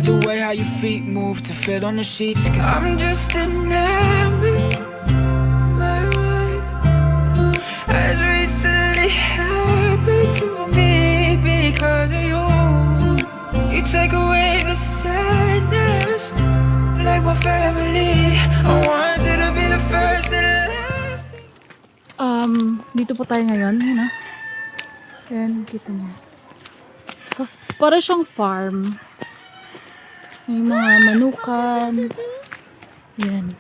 love the way how your feet move to fit on the sheets, cause I'm just enamored. My life has recently happened to me because of you. You take away the sadness, like my family. I want you to be the first and last thing. Dito po tayo ngayon, ano? Ayan, kita niyo. So, para siyang farm. May mga manukan. Ayan.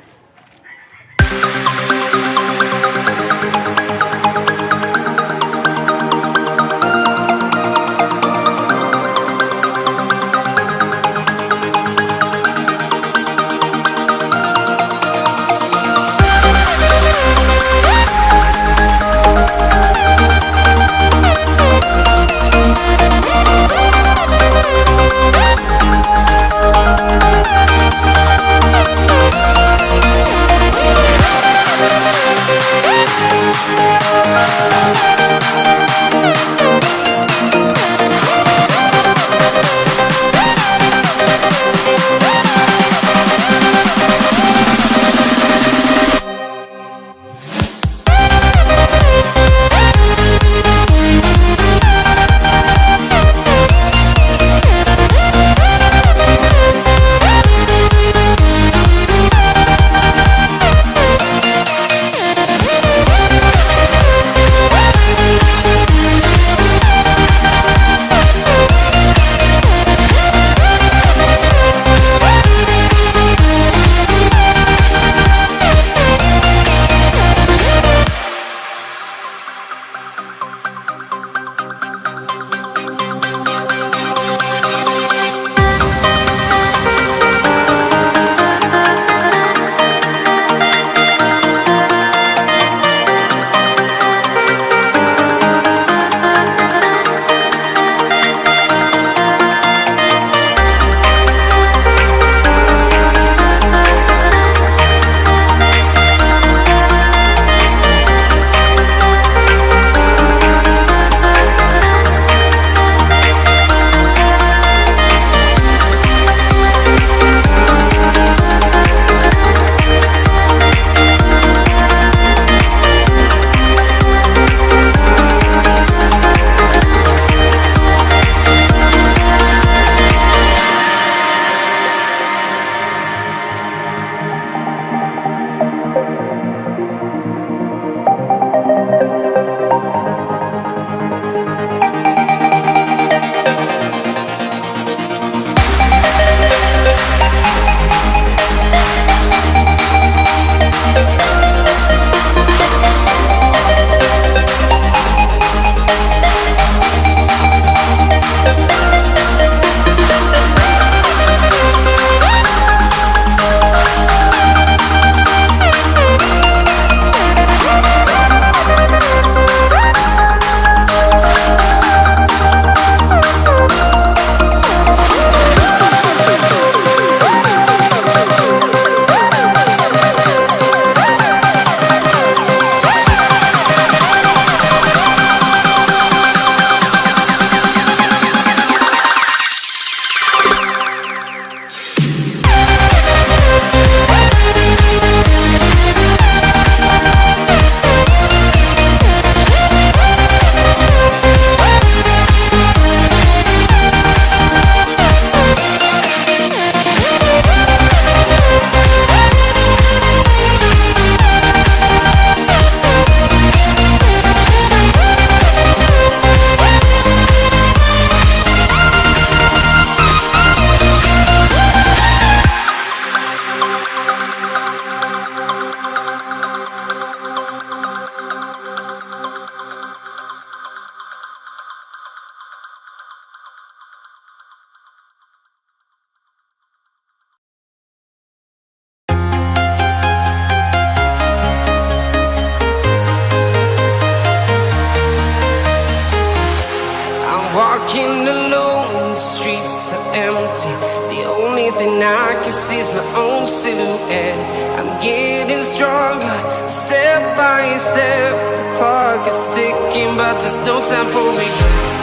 Walking alone, the streets are empty. The only thing I can see is my own silhouette. I'm getting stronger, step by step. The clock is ticking, but there's no time for regrets.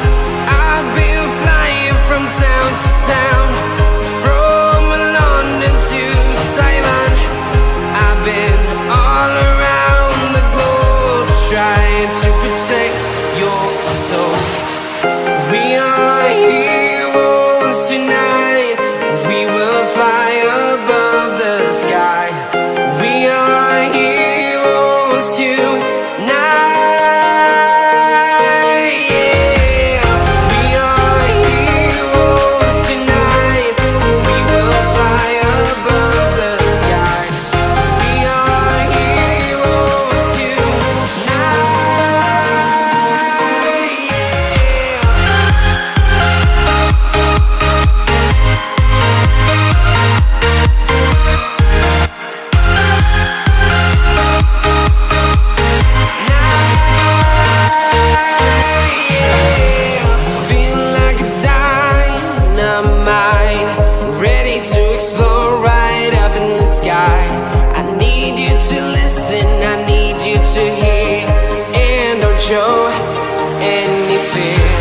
I've been flying from town to town, to Taiwan. I've been all around the globe trying to protect your soul. We are heroes tonight. We will fly above the sky. We are heroes tonight. Yeah. We are heroes tonight. We will fly above the sky. We are heroes tonight. Feel like a dynamite, ready to explode right up in the sky. I need you to listen, I need you to hear, and don't show any fear.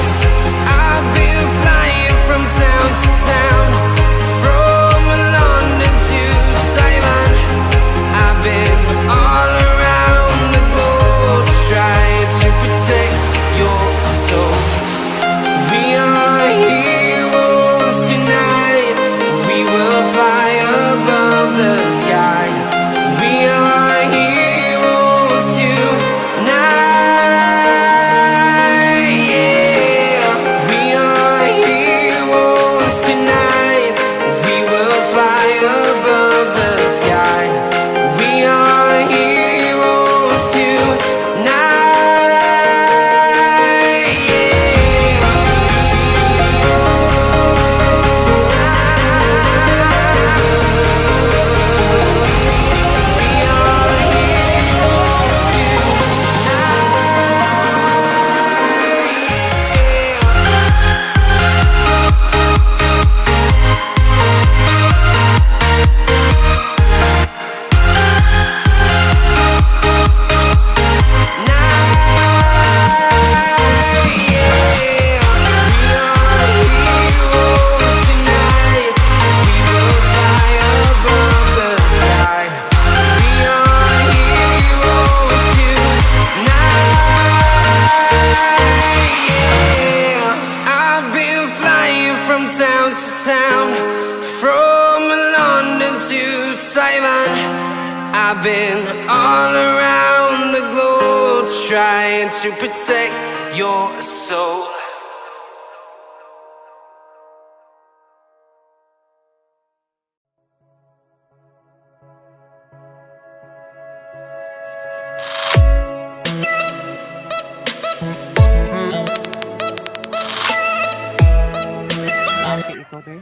I've been flying from town to town, from London to Taiwan. I've been all around the globe trying to protect your soul. We are heroes tonight. We will fly above the sky. We are heroes tonight. Yeah. We are heroes tonight. We will fly above the sky. We are heroes tonight. Town to town, from London to Taiwan. I've been all around the globe trying to protect your soul.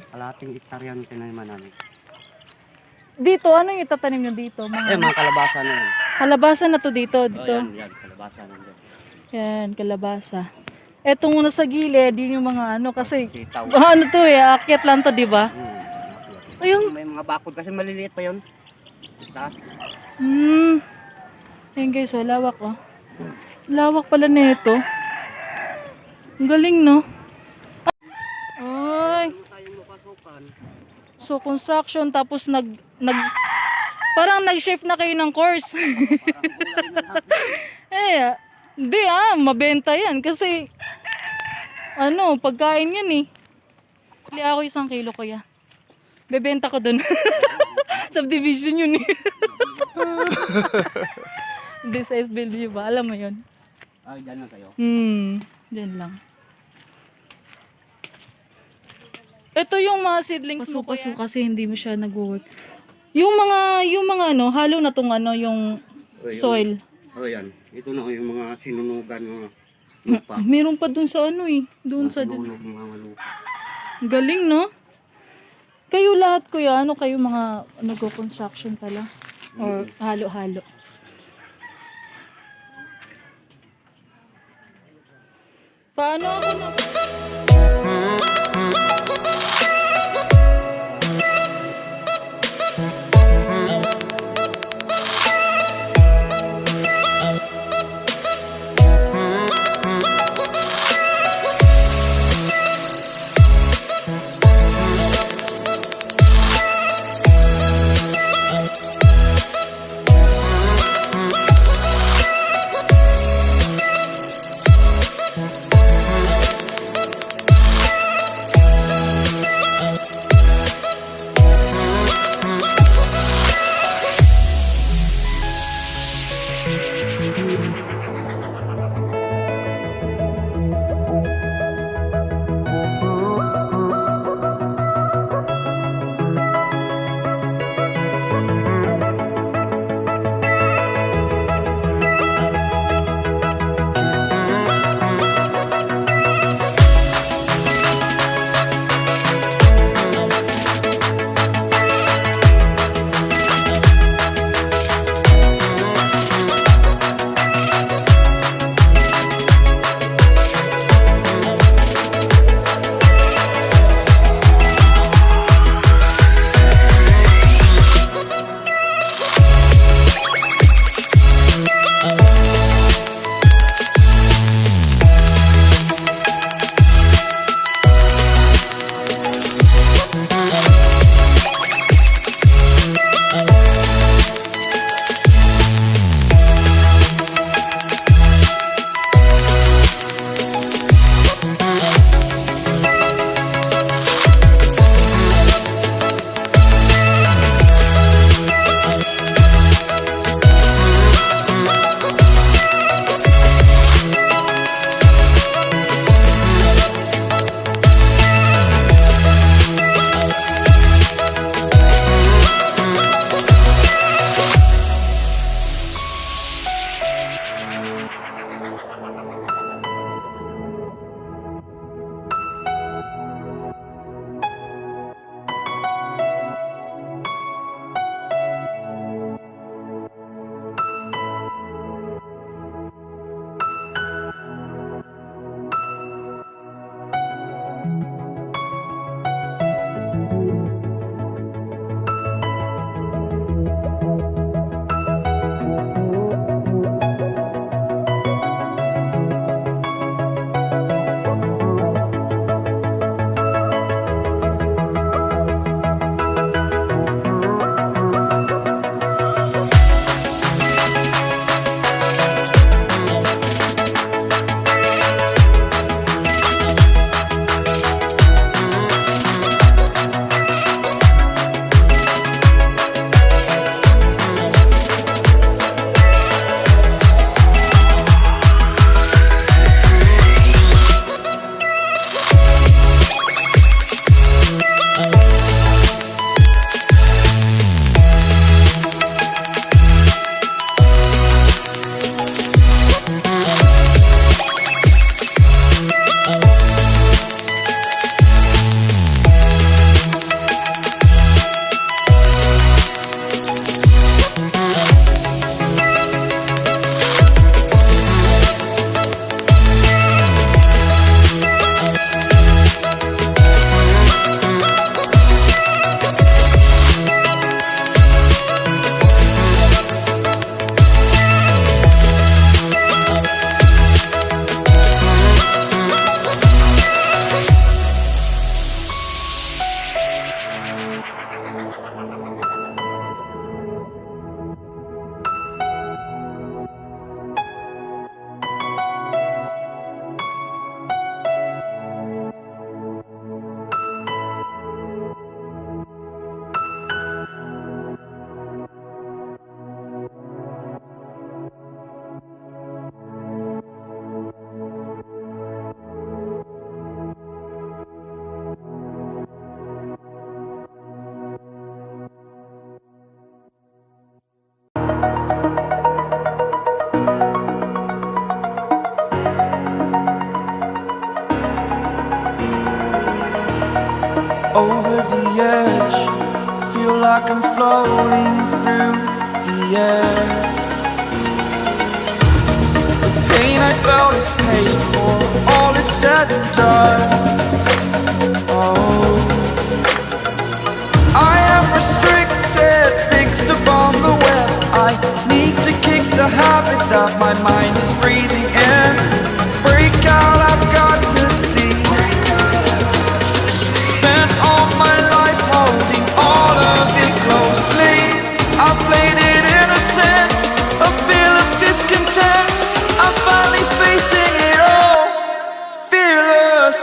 Kalating hektarya ng tinaman namin. Dito, ano yung itatanim nyo dito? Mga kalabasa na yan. Kalabasa na to dito. Dito. Yan, kalabasa na yan. Yan, kalabasa. Etong muna sa gilid, yun yung mga ano kasi Sitaw. ano to akyat lang to, di ba? Ayun. May mga bakod kasi maliliit pa yun. Taas. Ayun guys, lawak Lawak pala nito. Ang galing, no? Ay. So construction tapos parang nag-shift na kayo ng course. Hindi mabenta yan kasi pagkain yan eh. Bili ako 1 kilo kuya. Bebenta ko dun. Subdivision yun eh. This is building ba? Alam mo yun? Dyan lang kayo. Dyan lang. Ito yung mga seedlings mo kuya. Kasi hindi mo siya nag-work. Yung mga halo na tong yung soil. Yan. Ito na yung mga sinunugan ng lupa. Meron pa dun sa doon sa galing, no? Kayo lahat kuya, kayo mga nagko-construction pala or halo-halo. Paano ako na over the edge. Feel like I'm floating through the air. The pain I felt is paid for, all is said and done. Oh, I am restricted, fixed upon the web. I need to kick the habit that my mind is breathing in. Break out, I've got to see. Spent all my life holding all of it closely. I played it innocent, a feel of discontent. I'm finally facing it all, fearless.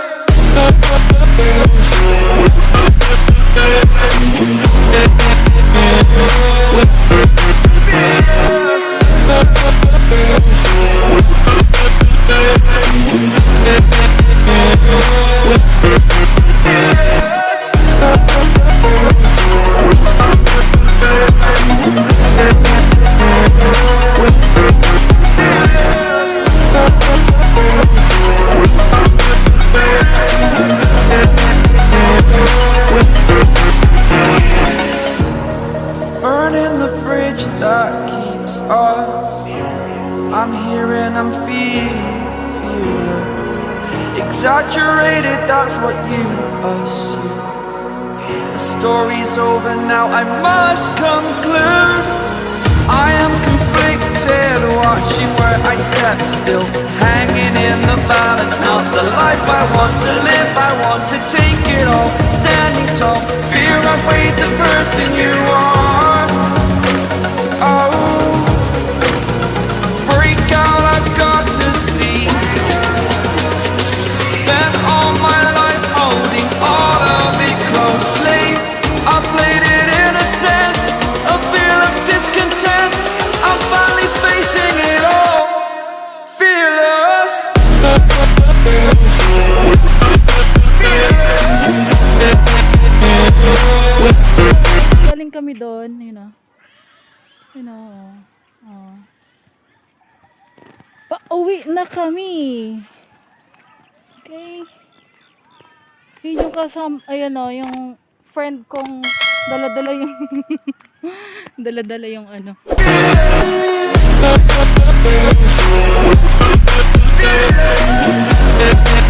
Burning the bridge that keeps us. I'm here and I'm feeling fearless. Exaggerated, that's what you assume. The story's over now, I must conclude. I am conflicted, watching where I step still, hanging in the balance. Not the life I want to live, I want to take it all. Standing tall, fear I weighed the person you are. Oh, break out, I've got to see. Spent all my life holding all of it closely. I played it innocent, a feel of discontent. I'm finally facing it all, fearless. Galing kami doon, pauwi na kami. Okay. Yun yung ayan o, yung friend kong dala-dala yung dala-dala yung Fearless.